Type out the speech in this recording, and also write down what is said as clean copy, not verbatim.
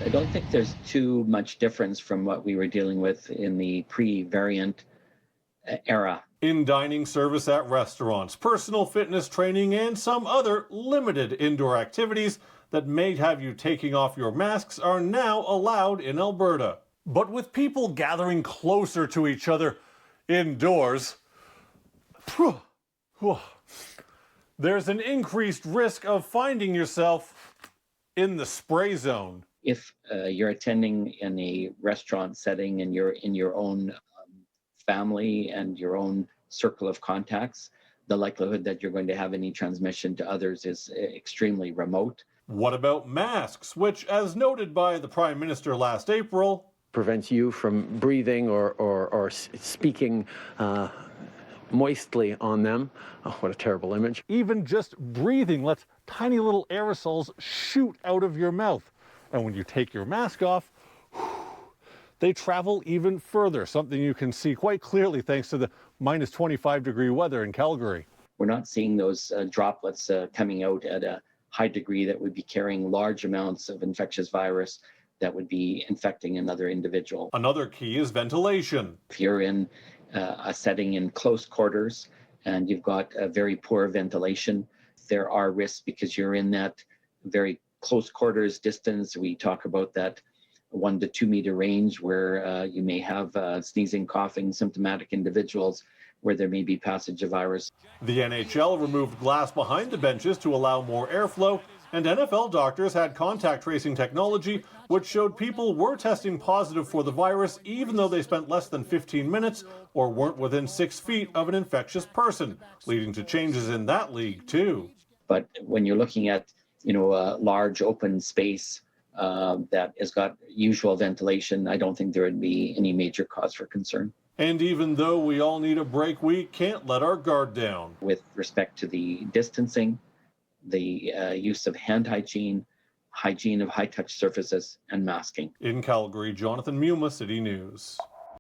I don't think there's too much difference from what we were dealing with in the pre-variant era. In dining service at restaurants, personal fitness training, and some other limited indoor activities that may have you taking off your masks are now allowed in Alberta. But with people gathering closer to each other indoors, there's an increased risk of finding yourself in the spray zone. If you're attending in a restaurant setting and you're in your own family and your own circle of contacts, the likelihood that you're going to have any transmission to others is extremely remote. What about masks, which, as noted by the Prime Minister last April, prevents you from breathing or speaking moistly on them. Oh, what a terrible image. Even just breathing lets tiny little aerosols shoot out of your mouth. And when you take your mask off, they travel even further, something you can see quite clearly thanks to the minus 25-degree weather in Calgary. We're not seeing those droplets coming out at a high degree that would be carrying large amounts of infectious virus that would be infecting another individual. Another key is ventilation. If you're in a setting in close quarters and you've got a very poor ventilation, there are risks because you're in that very close quarters distance. We talk about that 1 to 2 meter range where you may have sneezing, coughing, symptomatic individuals where there may be passage of virus. The NHL removed glass behind the benches to allow more airflow, and NFL doctors had contact tracing technology which showed people were testing positive for the virus even though they spent less than 15 minutes or weren't within 6 feet of an infectious person, leading to changes in that league too. But when you're looking at, a large open space that has got usual ventilation, I don't think there would be any major cause for concern. And even though we all need a break, we can't let our guard down. With respect to the distancing, the use of hand hygiene of high-touch surfaces, and masking. In Calgary, Jonathan Muma, City News.